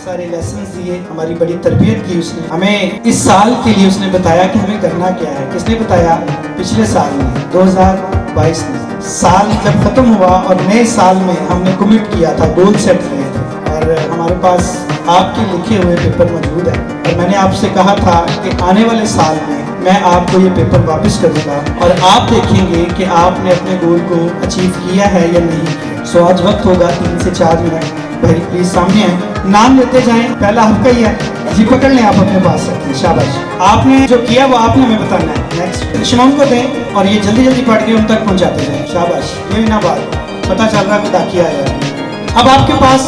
سارے لیسنز دیے, ہماری بڑی تربیت کی اس نے. ہمیں اس سال کے لیے اس نے بتایا کہ ہمیں کرنا کیا ہے. کس نے بتایا؟ پچھلے سال میں 2022 میں سال جب ختم ہوا اور نئے سال میں ہم نے کمٹ کیا تھا, گول سیٹ کیے تھے, اور ہمارے پاس آپ کے لکھے ہوئے پیپر موجود ہیں. اور میں نے آپ سے کہا تھا کہ آنے والے سال میں آپ کو یہ پیپر واپس کر دوں گا اور آپ دیکھیں گے کہ آپ نے اپنے گول کو اچیو کیا ہے یا نہیں کیا. سو آج وقت ہوگا 3 سے 4 منٹ. بھائی پلیز سامنے آئیں, نام لیتے جائیں. پہلا آپ کا ہی ہے جی, پکڑ لیں, آپ اپنے پاس رکھیں. شاباش. آپ نے جو کیا وہ آپ نے ہمیں بتانا ہے. نیکسٹ شمام کو دیں اور یہ جلدی جلدی پڑھ کے ان تک پہنچاتے جائیں. شاباش. یہ نہ بات پتہ چل رہا ہے خدا کیا ہے. اب آپ کے پاس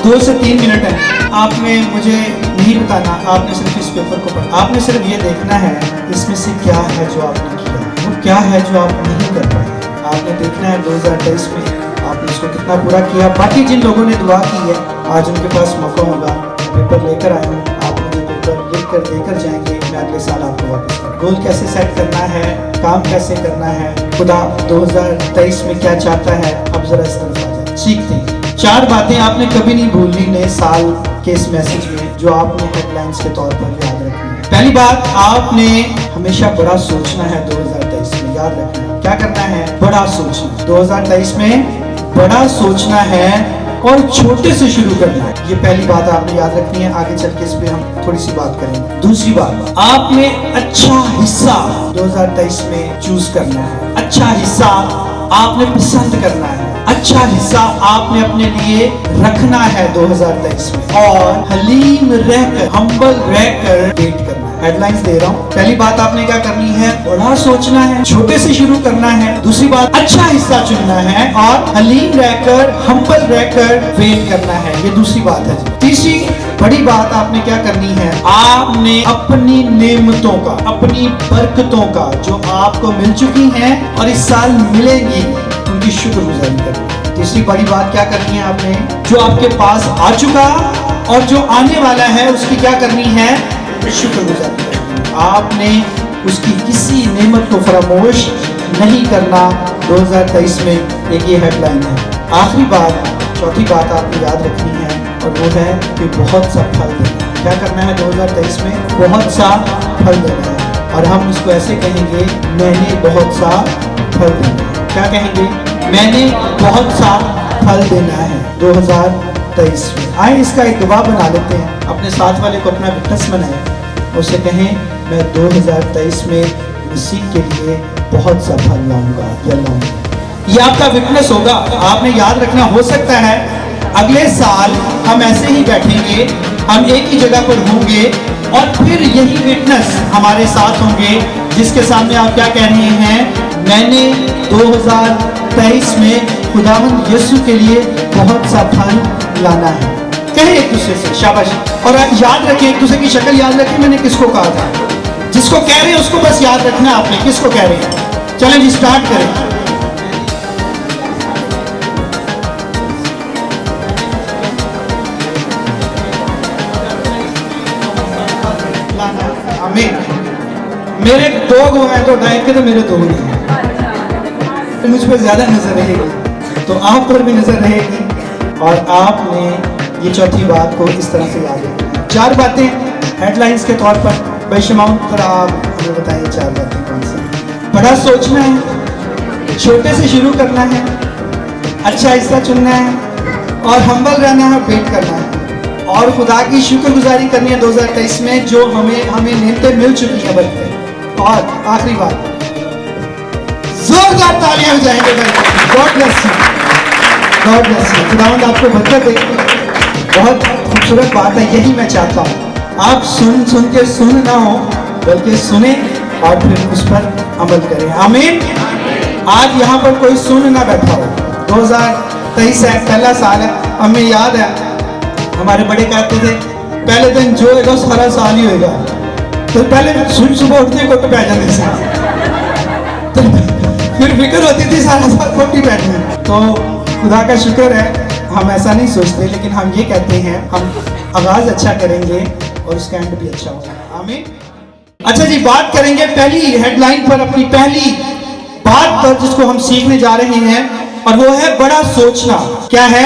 2 سے 3 منٹ ہیں. آپ نے مجھے نہیں بتانا, آپ نے صرف اس پیپر کو پڑھا. آپ نے صرف یہ دیکھنا ہے اس میں سے کیا ہے جو آپ نے کیا, وہ کیا ہے جو آپ نہیں کر پائے. آپ نے دیکھنا ہے 2023 میں آپ نے اس کو کتنا پورا کیا. باقی جن لوگوں نے دعا کی ہے آج ان کے پاس موقع ہوگا. پیپر لے کر آئے ہوں, آپ مجھے پیپر لکھ کر دے کر جائیں گے. میں اگلے سال آپ کو واپس کروں. گول کیسے سیٹ کرنا ہے, کام کیسے کرنا ہے, خدا 2023 میں کیا چاہتا ہے, اب ذرا اس طرف آ جائیں, سیکھتے ہیں. 4 باتیں آپ نے کبھی نہیں بھولنی نئے سال کے اس میسج میں, جو آپ نے ہیڈ لائنز کے طور پر یاد رکھنی ہے. پہلی بات, آپ نے ہمیشہ بڑا سوچنا ہے. 2023 میں یاد رکھنا ہے, کیا کرنا ہے؟ بڑا سوچنا. 2023 میں بڑا سوچنا ہے اور چھوٹے سے شروع کرنا ہے. یہ پہلی بات آپ نے یاد رکھنی ہے. آگے چل کے اس پہ ہم تھوڑی سی بات کریں گے. دوسری بات, آپ نے اچھا حصہ 2023 میں چوز کرنا ہے. اچھا حصہ آپ نے پسند کرنا ہے. اچھا حصہ آپ نے اپنے لیے رکھنا ہے 2023 میں, اور حلیم رہ کر, ہمبل رہ کر ویٹ کرنا ہے. ہیڈ لائنز دے رہا ہوں. پہلی بات آپ نے کیا کرنی ہے؟ بڑا سوچنا ہے, چھوٹے سے شروع کرنا ہے. دوسری بات, اچھا حصہ چننا ہے, اور حلیم رہ کر, ہمبل رہ کر ویٹ کرنا ہے. یہ دوسری بات ہے. تیسری بڑی بات آپ نے کیا کرنی ہے؟ آپ نے اپنی نعمتوں کا, اپنی برکتوں کا جو آپ کو مل چکی ہیں اور اس سال ملیں گی, ان کی شکر گزاری کرنی ہے. تیسری بڑی بات کیا کرنی ہے آپ نے؟ جو آپ کے پاس آ چکا اور جو آنے والا ہے اس کی کیا کرنی ہے؟ شکر گزاری کرنی ہے. آپ نے اس کی کسی نعمت کو فراموش نہیں کرنا 2023 میں. ایک یہ ہیڈ لائن ہے. آخری بات, چوتھی بات آپ کو یاد رکھنی ہے, اور وہ ہے کہ بہت سا پھل دینا. کیا کرنا ہے 2023 میں؟ بہت سا پھل دینا ہے. اور ہم اس کو ایسے کہیں گے, میں نے بہت سا پھل دینا ہے. کیا کہیں گے؟ میں نے بہت سا پھل دینا ہے 2023 میں. آئیں اس کا ایک گواہ بنا لیتے ہیں. اپنے ساتھ والے کو اپنا وٹنس بنائیں, اسے کہیں میں 2023 میں مسیح کے لیے بہت سا پھل لاؤں گا یا لاؤں گا. یہ آپ کا وٹنس ہوگا. آپ نے یاد رکھنا, ہو سکتا ہے اگلے سال ہم ایسے ہی بیٹھیں گے, ہم ایک ہی جگہ پر ہوں گے, اور پھر یہی وٹنس ہمارے ساتھ ہوں گے جس کے سامنے آپ کیا کہہ رہے ہیں؟ میں نے 2023 میں خداوند یسوع کے لیے بہت سا پھل لانا ہے. کہیں ایک دوسرے سے. شاباش. اور یاد رکھیں, ایک دوسرے کی شکل یاد رکھیں. میں نے کس کو کہا تھا؟ جس کو کہہ رہے ہیں اس کو بس یاد رکھنا ہے آپ نے, کس کو کہہ رہے ہیں. چلیں جی سٹارٹ کریں. میرے 2 گو ہیں تو ڈائٹ کے تو میرے 2 ہی ہیں. مجھ پہ زیادہ نظر رہے گی تو آپ پر بھی نظر رہے گی. اور آپ نے یہ چوتھی بات کو اس طرح سے یاد رکھنا. 4 باتیں ہیڈ لائنز کے طور پر. بھائی شماؤں پر آپ ہمیں بتائیے 4 باتیں کون سی؟ بڑا سوچنا ہے, چھوٹے سے شروع کرنا ہے, اچھا حصہ چننا ہے, اور ہمبل رہنا ہے, ویٹ کرنا ہے, اور خدا کی شکر گزاری کرنی ہے 2023 میں جو ہمیں نعمتیں مل چکی ہیں برکتیں. اور آخری بات, زوردار تالیاں ہو جائیں گے. God bless you, God bless you. خداوند آپ کو برکت دے. بہت خوبصورت بات ہے, یہی میں چاہتا ہوں. آپ سن کے سن نہ ہو, بلکہ سنیں اور پھر اس پر عمل کریں. آمین. آج یہاں پر کوئی سن نہ بیٹھا ہو. 2023 ہے, پہلا سال ہے. ہمیں یاد ہے ہمارے بڑے کہتے تھے پہلے دن جو ہوئے گا سارا سال ہی ہوئے گا. تو پہلے صبح اٹھنے کو تو پہ جاتے تھے, تو پھر فکر ہوتی تھی سارا سال کوٹی بیٹھنے. تو خدا کا شکر ہے ہم ایسا نہیں سوچتے, لیکن ہم یہ کہتے ہیں ہم آغاز اچھا کریں گے اور اس کا اینڈ بھی اچھا ہوگا. آمین. اچھا جی, بات کریں گے پہلی ہیڈ لائن پر, اپنی پہلی بات پر جس کو ہم سیکھنے جا رہے ہیں, اور وہ ہے بڑا سوچنا. کیا ہے؟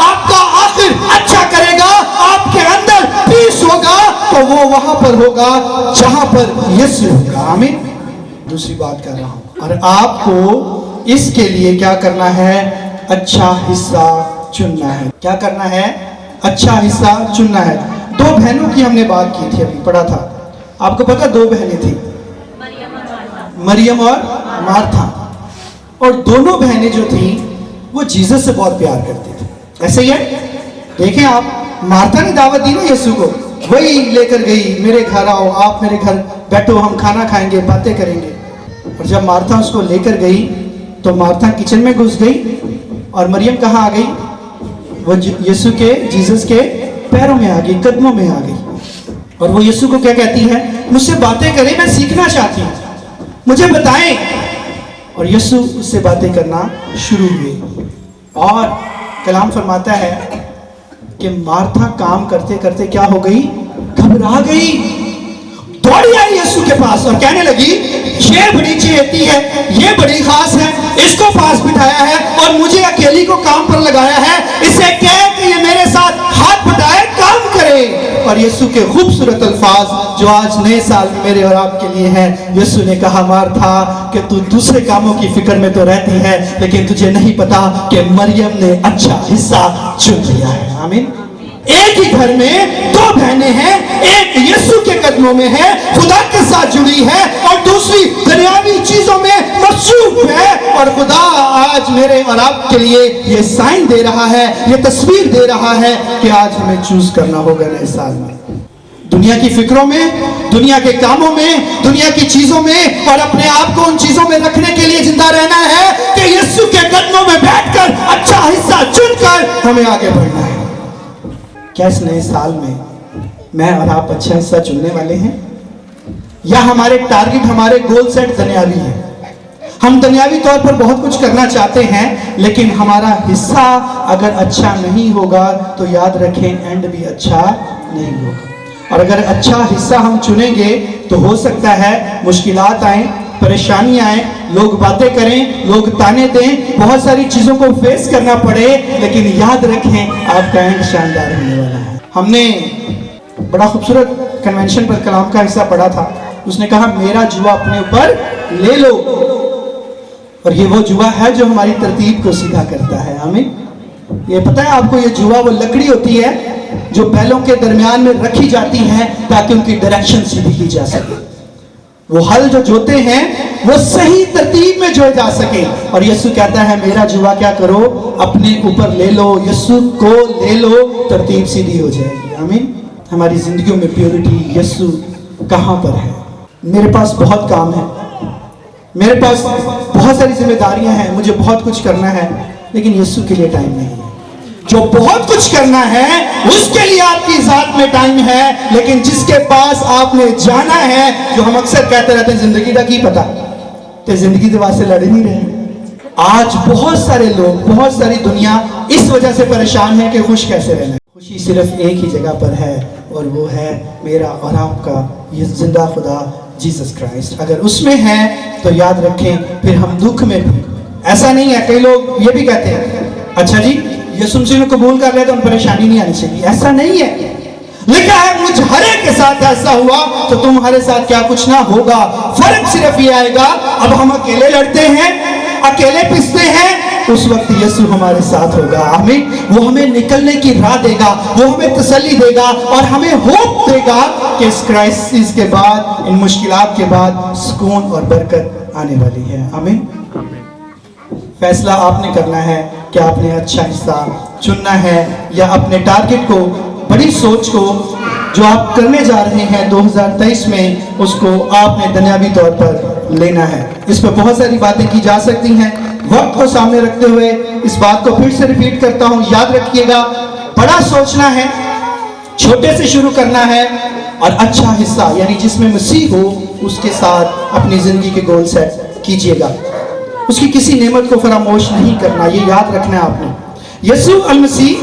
آپ کا آخر اچھا کرے گا، آپ کے اندر پیس ہوگا تو وہ وہاں پر ہوگا جہاں پر یسوع ہوگا۔ آمین۔ دوسری بات کر رہا ہوں، اور آپ کو اس کے لیے کیا کرنا ہے؟ اچھا حصہ چننا ہے۔ کیا کرنا ہے؟ اچھا حصہ چننا ہے۔ دو بہنوں کی ہم نے بات کی تھی، ابھی پڑھا تھا۔ آپ کو پتا دو بہنیں تھیں، مریم اور مارتھا، اور دونوں بہنیں جو تھیں وہ جیزس سے بہت پیار کرتی تھی۔ ایسے ہی ہے، دیکھیں آپ، مارتھا نے دعوت دی نا یسوع کو، وہی لے کر گئی، میرے گھر آؤ، آپ میرے گھر بیٹھو، ہم کھانا کھائیں گے، باتیں کریں گے۔ اور جب مارتھا اس کو لے کر گئی تو مارتھا کچن میں گھس گئی، اور مریم کہاں آ گئی؟ وہ یسوع کے، جیزس کے پیروں میں آ گئی، قدموں میں آ گئی، اور وہ یسوع کو کیا کہتی ہے؟ مجھ سے باتیں کریں، میں سیکھنا چاہتی ہوں، مجھے بتائیں۔ اور یسوع اس سے باتیں کرنا شروع ہوئے، اور کلام فرماتا ہے کہ مارتھا کام کرتے کرتے کیا ہو گئی؟ گھبرا گئی، دوڑی آئی یسوع کے پاس اور کہنے لگی یہ بڑی چہیتی ہے، یہ بڑی خاص ہے، اس کو پاس بٹھایا ہے اور مجھے اکیلی کو کام پر لگایا ہے، اسے کہہ کہ یہ میرے ساتھ ہاتھ بٹائے کام کرے۔ اور یسوع کے خوبصورت الفاظ جو آج نئے سال میں میرے اور آپ کے لیے ہیں، یسوع نے کہا مارتھا کہ تو دوسرے کاموں کی فکر میں تو رہتی ہے، لیکن تجھے نہیں پتا کہ مریم نے اچھا حصہ چن لیا ہے۔ آمین۔ ایک ہی گھر میں دو بہنیں ہیں، ایک یسوع کے قدموں میں ہے، خدا کے ساتھ جڑی ہے، اور دوسری دنیاوی چیزوں میں مصروف ہے، اور خدا آج میرے اور آپ کے لیے یہ سائن دے رہا ہے، یہ تصویر دے رہا ہے کہ آج ہمیں چوز کرنا ہوگا نئے سال میں، دنیا کی فکروں میں، دنیا کے کاموں میں، دنیا کی چیزوں میں، اور اپنے آپ کو ان چیزوں میں رکھنے کے لیے زندہ رہنا ہے کہ یسوع کے قدموں میں بیٹھ کر اچھا حصہ چن کر ہمیں آگے بڑھنا ہے۔ کیا اس نئے سال میں اور آپ اچھا حصہ چننے والے ہیں، یا ہمارے ٹارگٹ، ہمارے گول سیٹ دنیاوی ہے؟ ہم دنیاوی طور پر بہت کچھ کرنا چاہتے ہیں، لیکن ہمارا حصہ اگر اچھا نہیں ہوگا تو یاد رکھیں اینڈ بھی اچھا نہیں ہوگا۔ اور اگر اچھا حصہ ہم چنیں گے تو ہو سکتا ہے مشکلات آئیں، پریشانی آئیں، لوگ باتیں کریں، لوگ تانے دیں، بہت ساری چیزوں کو فیس کرنا پڑے، لیکن یاد رکھیں آپ کا اینڈ شاندار ہونے والا ہے۔ ہم نے بڑا خوبصورت کنونشن پر کلام کا حصہ پڑھا تھا، اس نے کہا میرا جوا اپنے اوپر لے لو، اور یہ وہ جوا ہے جو ہماری ترتیب کو سیدھا کرتا ہے۔ آمین۔ یہ پتہ ہے آپ کو، یہ جوا وہ لکڑی ہوتی ہے جو بیلوں کے درمیان میں رکھی جاتی ہے تاکہ ان کی ڈائریکشن سیدھی کی جا سکے، وہ ہل جو جوتے ہیں وہ صحیح ترتیب میں جوئے جا سکے، اور یسوع کہتا ہے میرا جوا کیا کرو؟ اپنے اوپر لے لو، یسوع کو لے لو، ترتیب سیدھی ہو جائے گی۔ آمین۔ ہماری زندگیوں میں پیورٹی، یسوع کہاں پر ہے؟ میرے پاس بہت کام ہے، میرے پاس بہت ساری ذمہ داریاں ہیں، مجھے بہت کچھ کرنا ہے، لیکن یسوع کے لیے ٹائم نہیں ہے۔ جو بہت کچھ کرنا ہے اس کے لیے آپ کی ذات میں ٹائم ہے، لیکن جس کے پاس آپ نے جانا ہے، جو ہم اکثر کہتے رہتے ہیں زندگی کا کی پتا کہ زندگی کے واسطے لڑ نہیں رہے۔ آج بہت سارے لوگ، بہت ساری دنیا اس وجہ سے پریشان ہے کہ خوش کیسے رہنا ہے۔ خوشی صرف ایک ہی جگہ پر ہے، اور وہ ہے میرا اور آپ کا یہ زندہ خدا جیسس کرائسٹ۔ اگر اس میں ہے تو یاد رکھیں پھر ہم دکھ میں بھی، ایسا نہیں ہے، کئی لوگ یہ بھی کہتے ہیں اچھا جی یسوع مسیح کو قبول کر لے تو ان پریشانی نہیں آنی چاہیے، ایسا نہیں ہے۔ لکھا ہے مجھ ہرے کے ساتھ ایسا ہوا تو تمہارے ساتھ کیا کچھ نہ ہوگا۔ فرق صرف یہ آئے گا اب ہم اکیلے لڑتے ہیں، اکیلے پستے ہیں، اس وقت یسوع ہمارے ساتھ ہوگا۔ آمین۔ وہ ہمیں نکلنے کی راہ دے گا، وہ ہمیں تسلی دے گا، اور ہمیں ہوپ دے گا کہ اس کرائسس کے بعد، ان مشکلات کے بعد سکون اور برکت آنے والی ہے۔ آمین۔ فیصلہ آپ نے کرنا ہے کہ آپ نے اچھا حصہ چننا ہے، یا اپنے ٹارگٹ کو، بڑی سوچ کو جو آپ کرنے جا رہے ہیں 2023 میں، اس کو آپ نے دنیاوی طور پر لینا ہے۔ اس پہ بہت ساری باتیں کی جا سکتی ہیں، وقت کو سامنے رکھتے ہوئے اس بات کو پھر سے ریپیٹ کرتا ہوں، یاد رکھیے گا بڑا سوچنا ہے، چھوٹے سے شروع کرنا ہے، اور اچھا حصہ یعنی جس میں مسیح ہو اس کے ساتھ اپنی زندگی کے گول سیٹ کیجئے گا۔ اس کی کسی نعمت کو فراموش نہیں کرنا، یہ یاد رکھنا ہے آپ نے۔ یسوع المسیح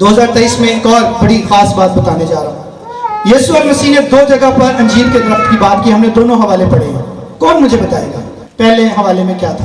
2023 میں ایک اور بڑی خاص بات بتانے جا رہا ہوں۔ یسوع المسیح نے 2 جگہ پر انجیر کے درخت کی بات کی، ہم نے دونوں حوالے پڑھے ہیں، کون مجھے بتائے گا پہلے حوالے میں کیا تھا؟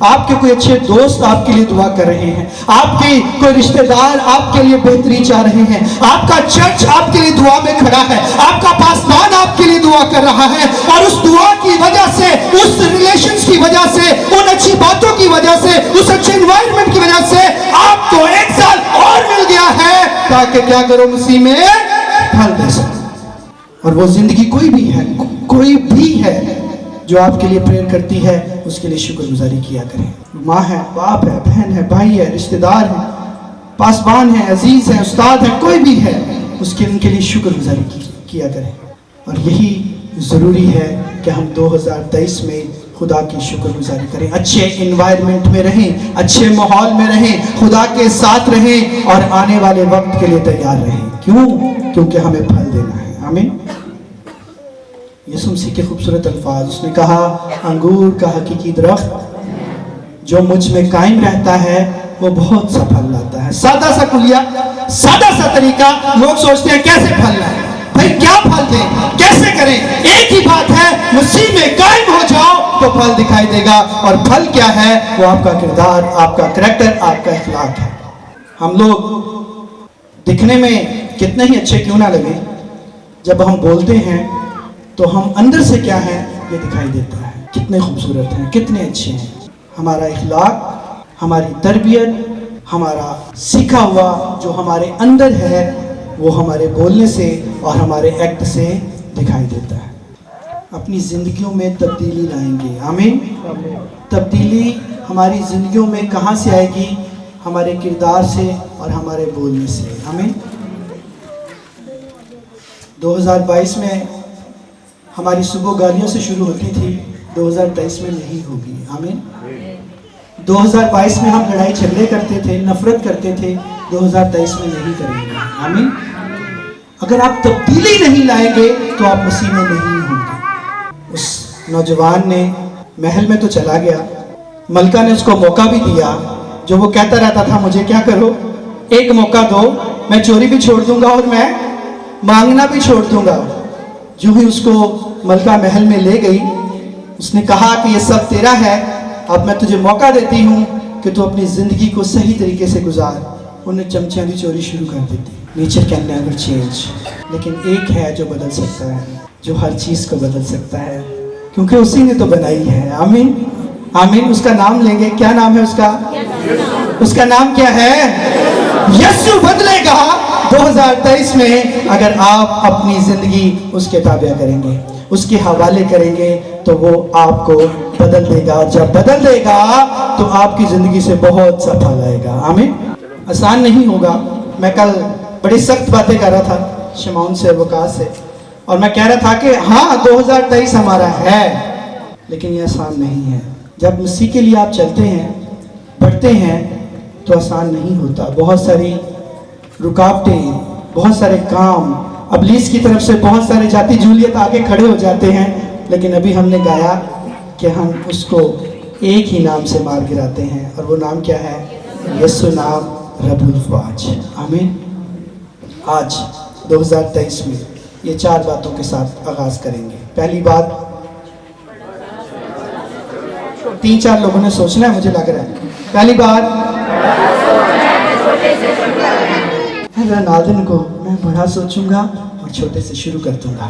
آپ کے کوئی اچھے دوست آپ کے لیے دعا کر رہے ہیں, آپ کے کوئی رشتہ دار آپ کے لیے بہتری چاہ رہے ہیں, آپ کا چرچ آپ کے لیے دعا میں کھڑا ہے, آپ کا پاسبان آپ کے لیے دعا کر رہا ہے, اور اس دعا کی وجہ سے, اس ریلیشنز کی وجہ سے, ان اچھی باتوں کی وجہ سے, اس اچھے انوائرمنٹ کی وجہ سے آپ کو 1 سال اور مل گیا ہے تاکہ کیا کرو مسیح میں پھل دے سکو. اور وہ زندگی کوئی بھی ہے جو آپ کے لیے پریئر کرتی ہے, اس کے لیے شکر گزاری کیا کریں. ماں ہے, باپ ہے, بہن ہے, بھائی ہے, رشتہ دار ہے, پاسبان ہے, عزیز ہے, استاد ہے, کوئی بھی ہے, ان کے لیے شکر گزاری کیا کریں. اور یہی ضروری ہے کہ ہم 2023 میں خدا کی شکر گزاری کریں, اچھے انوائرمنٹ میں رہیں, اچھے ماحول میں رہیں, خدا کے ساتھ رہیں اور آنے والے وقت کے لیے تیار رہیں. کیوں؟ کیونکہ ہمیں پھل دینا ہے. آمین. یسوع مسیح کے خوبصورت الفاظ, اس نے کہا انگور کا حقیقی درخت جو مجھ میں قائم رہتا ہے وہ بہت سا پھل لاتا ہے. سادہ سا کلیہ, سادہ سا طریقہ. لوگ سوچتے ہیں کیسے پھل لائیں, بھائی کیا پھل دیں, کیسے کریں؟ ایک ہی بات ہے, مسیح میں قائم ہو جاؤ تو پھل دکھائی دے گا. اور پھل کیا ہے؟ وہ آپ کا کردار, آپ کا کریکٹر, آپ کا اخلاق ہے. ہم لوگ دکھنے میں کتنے ہی اچھے کیوں نہ لگے, جب ہم بولتے ہیں تو ہم اندر سے کیا ہیں یہ دکھائی دیتا ہے. کتنے خوبصورت ہیں, کتنے اچھے ہیں. ہمارا اخلاق, ہماری تربیت, ہمارا سیکھا ہوا جو ہمارے اندر ہے وہ ہمارے بولنے سے اور ہمارے ایکٹ سے دکھائی دیتا ہے. اپنی زندگیوں میں تبدیلی لائیں گے. آمین. تبدیلی ہماری زندگیوں میں کہاں سے آئے گی؟ ہمارے کردار سے اور ہمارے بولنے سے. آمین. 2022 میں ہماری صبح گالیوں سے شروع ہوتی تھی, 2023 میں نہیں ہوگی. آمین. 2022 میں ہم لڑائی جھگڑے کرتے تھے, نفرت کرتے تھے, 2023 میں نہیں کریں گے. آمین. اگر آپ تبدیلی نہیں لائیں گے تو آپ مسیح میں نہیں ہوں گے. اس نوجوان نے محل میں تو چلا گیا, ملکہ نے اس کو موقع بھی دیا, جو وہ کہتا رہتا تھا مجھے کیا کرو, ایک موقع دو, میں چوری بھی چھوڑ دوں گا اور میں مانگنا بھی چھوڑ دوں گا. جو ہی اس کو ملکہ محل میں لے گئی, اس نے کہا کہ یہ سب تیرا ہے, اب میں تجھے موقع دیتی ہوں کہ تو اپنی زندگی کو صحیح طریقے سے گزار. انہیں چمچیاں بھی چوری شروع کر دیتی. نیچر کین نیور چینج, لیکن ایک ہے جو بدل سکتا ہے, جو ہر چیز کو بدل سکتا ہے, کیونکہ اسی نے تو بنائی ہے. آمین. آمین. اس کا نام لیں گے. کیا نام ہے اس کا؟ اس کا نام کیا ہے؟ یسوع بدلے گا 2023 میں اگر آپ اپنی زندگی اس کے تابع کریں گے, اس کے حوالے کریں گے تو وہ آپ کو بدل دے گا. اور جب بدل دے گا تو آپ کی زندگی سے بہت سا پھل آئے گا. آمین. آسان نہیں ہوگا. میں کل بڑی سخت باتیں کر رہا تھا شمعون سے, وقاص سے, اور میں کہہ رہا تھا کہ ہاں 2023 ہمارا ہے, لیکن یہ آسان نہیں ہے. جب مسیح کے لیے آپ چلتے ہیں, بڑھتے ہیں, تو آسان نہیں ہوتا. بہت ساری رکاوٹیں, بہت سارے کام, ابلیس کی طرف سے بہت سارے جاتی جولیت آگے کھڑے ہو جاتے ہیں. لیکن ابھی ہم نے گایا کہ ہم اس کو ایک ہی نام سے مار گراتے ہیں, اور وہ نام کیا ہے؟ یسوع نام رب الفواج. آمین. آج 2023 میں یہ 4 باتوں کے ساتھ آغاز کریں گے. پہلی بات, 3-4 لوگوں نے سوچنا ہے مجھے لگ رہا ہے. پہلی بات, نادن کو میں بڑا سوچوں گا اور چھوٹے سے شروع کر دوں گا.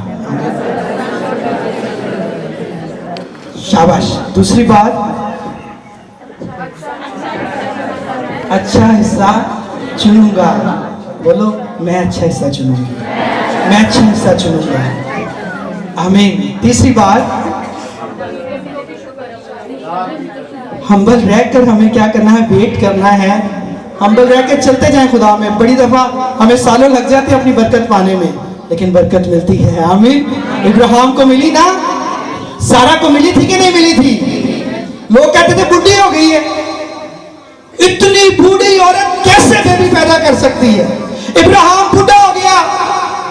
شاباش. دوسری بات, اچھا حصہ چنوں گا. بولو, میں اچھا حصہ چنوں گی, میں اچھا حصہ چنوں گا. آمین. تیسری بات, ہمبل رہ کر ہمیں کیا کرنا ہے؟ ویٹ کرنا ہے. ہمبل رہ کر چلتے جائیں خدا میں. بڑی دفعہ ہمیں سالوں لگ جاتے ہیں اپنی برکت پانے میں, لیکن برکت ملتی ہے. آمین. ابراہیم کو ملی نا, سارا کو ملی تھی کہ نہیں ملی تھی؟ لوگ کہتے تھے بڈھی ہو گئی ہے. اتنی بوڑھی عورت کیسے بیبی پیدا کر سکتی ہے؟ ابراہیم بڈھا ہو گیا,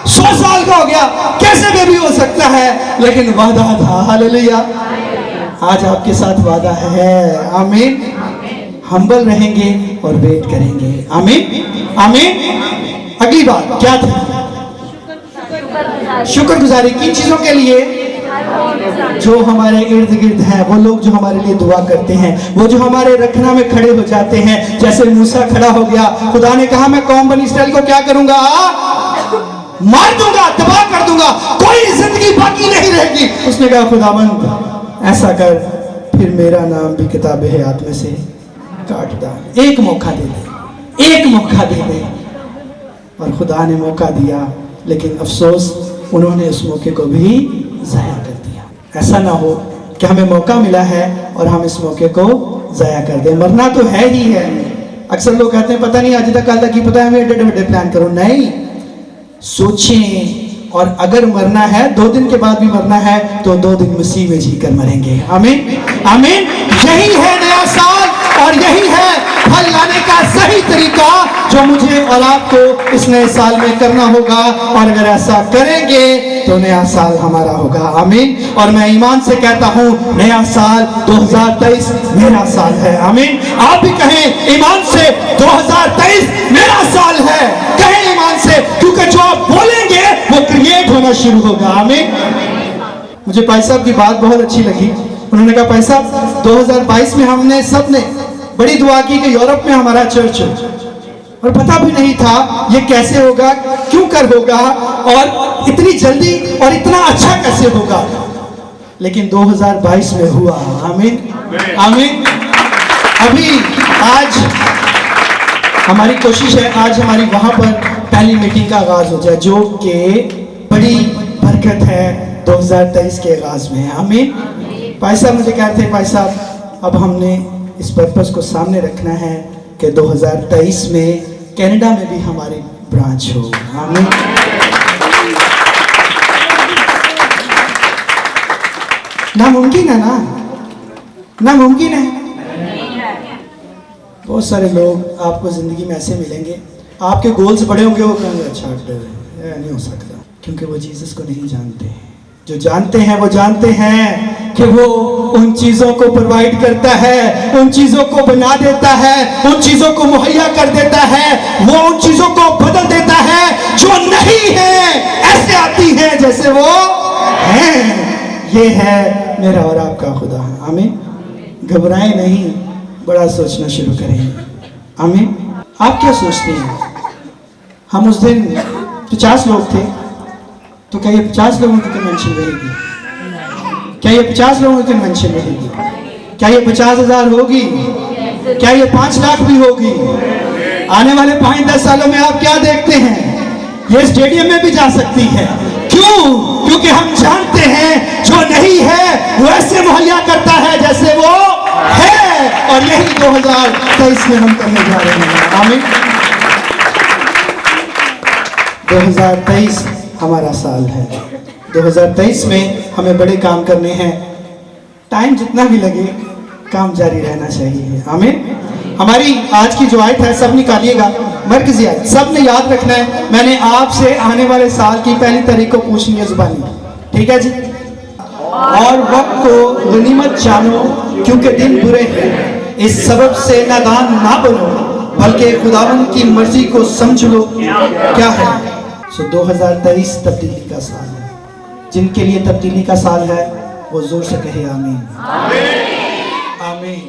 100 سال کا ہو گیا, کیسے بیبی ہو سکتا ہے؟ لیکن وعدہ تھا. ہاللیلویا. آج آپ کے ساتھ وعدہ ہے. آمین. ہمبل رہیں گے اور ویٹ کریں گے. آمین. آمین. اگلی بات کیا تھی؟ شکر گزاری. کن چیزوں کے لیے؟ جو ہمارے ارد گرد ہیں، وہ لوگ جو ہمارے لیے دعا کرتے ہیں، وہ جو ہمارے رکھنا میں کھڑے ہو جاتے ہیں، جیسے موسیٰ کھڑا ہو گیا، خدا نے کہا میں قوم بنی اسرائیل کو کیا کروں گا؟ مار دوں گا، تباہ کر دوں گا، کوئی زندگی باقی نہیں رہے گی۔ اس نے کہا خداوند ایسا کر، پھر میرا نام بھی کتاب حیات میں سے کاٹ ڈال، ایک موقع دے دے، ایک موقع دے دے۔ اور خدا نے موقع دیا، لیکن افسوس انہوں نے اس موقع کو بھی ضائع کر دیا۔ ایسا نہ ہو کہ ہمیں موقع ملا ہے اور ہم اس موقع کو ضائع کر دیں۔ مرنا تو ہے ہی ہے۔ اکثر لوگ کہتے ہیں پتہ نہیں آج تک کل تک کی پتہ ہے ہمیں ایڈے بڑے پلان کرو۔ نہیں، سوچیں، اور اگر مرنا ہے 2 دن کے بعد بھی مرنا ہے تو 2 دن مسیح میں جی کر مریں گے۔ آمین آمین۔ یہی ہے نیا سال اور یہی ہے پھل لانے کا صحیح طریقہ جو مجھے اور آپ کو اس نئے سال میں کرنا ہوگا، اور اگر ایسا کریں گے تو نیا سال ہمارا ہوگا۔ آمین۔ اور میں ایمان سے کہتا ہوں نیا سال 2023 میرا سال ہے۔ آمین۔ آپ بھی کہیں ایمان سے 2023 میرا سال ہے، کہیں ایمان سے، کیونکہ جو آپ بولیں گے وہ کریٹ ہونا شروع ہوگا۔ آمین۔ مجھے پائی صاحب کی بات بہت اچھی لگی۔ انہوں نے کہا پائی صاحب 2022 میں ہم نے سب نے بڑی دعا کی کہ یورپ میں ہمارا چرچ ہو، اور پتہ بھی نہیں تھا یہ کیسے ہوگا، کیوں کر ہوگا، اور اتنی جلدی اور اتنا اچھا کیسے ہوگا، لیکن 2022 میں ہوا۔ آمین آمین۔ ابھی آج ہماری کوشش ہے آج ہماری وہاں پر پہلی میٹنگ کا آغاز ہو جائے، جو کہ بڑی برکت ہے 2023 کے آغاز میں۔ آمین۔ بھائی صاحب مجھے کہتے ہیں بھائی صاحب اب ہم نے اس پرپس کو سامنے رکھنا ہے کہ 2023 میں کینیڈا میں بھی ہماری برانچ ہو۔ آمین۔ ناممکن ہے نا؟ ناممکن ہے۔ بہت سارے لوگ آپ کو زندگی میں ایسے ملیں گے، آپ کے گولز بڑے ہوں گے، وہ کہیں گے اچھا نہیں ہو سکتا، کیونکہ وہ جیسس کو نہیں جانتے ہیں۔ جو جانتے ہیں وہ جانتے ہیں کہ وہ ان چیزوں کو پرووائڈ کرتا ہے، ان چیزوں کو بنا دیتا ہے، ان چیزوں کو مہیا کر دیتا ہے، وہ ان چیزوں کو بدل دیتا ہے جو نہیں ہے ایسے آتی ہیں جیسے وہ ہیں۔ یہ ہے میرا اور آپ کا خدا۔ آمین۔ گھبرائیں نہیں، بڑا سوچنا شروع کریں۔ آمین۔ آپ کیا سوچتے ہیں؟ ہم اس دن 50 لوگ تھے، تو کیا یہ 50 لوگوں کی کنونشن رہے گی؟ کیا یہ 50 لوگوں کی کنونشن رہے گی؟ کیا یہ 50,000 ہوگی؟ کیا یہ 5 لاکھ بھی ہوگی؟ آنے والے 5-10 سالوں میں آپ کیا دیکھتے ہیں؟ یہ اسٹیڈیم میں بھی جا سکتی ہے۔ کیوں؟ کیونکہ ہم جانتے ہیں جو نہیں ہے وہ ایسے مہیا کرتا ہے جیسے وہ ہے، اور یہی 2023 میں ہم کرنے جا رہے ہیں۔ آمین۔ 2023 ہمارا سال ہے۔ 2023 میں ہمیں بڑے کام کرنے ہیں، ٹائم جتنا بھی لگے کام جاری رہنا چاہیے۔ آمین۔ ہماری آج کی جو آیت ہے سب نکالیے گا، مرکزی آیت سب نے یاد رکھنا ہے۔ میں نے آپ سے آنے والے سال کی پہلی تاریخ کو پوچھنی ہے زبانی، ٹھیک ہے جی؟ اور وقت کو غنیمت جانو کیونکہ دن برے ہیں، اس سبب سے نادان نہ بنو بلکہ خداوند کی مرضی کو سمجھ لو کیا ہے۔ 2023 تبدیلی کا سال ہے۔ جن کے لیے تبدیلی کا سال ہے وہ زور سے کہے آمین۔ آمین۔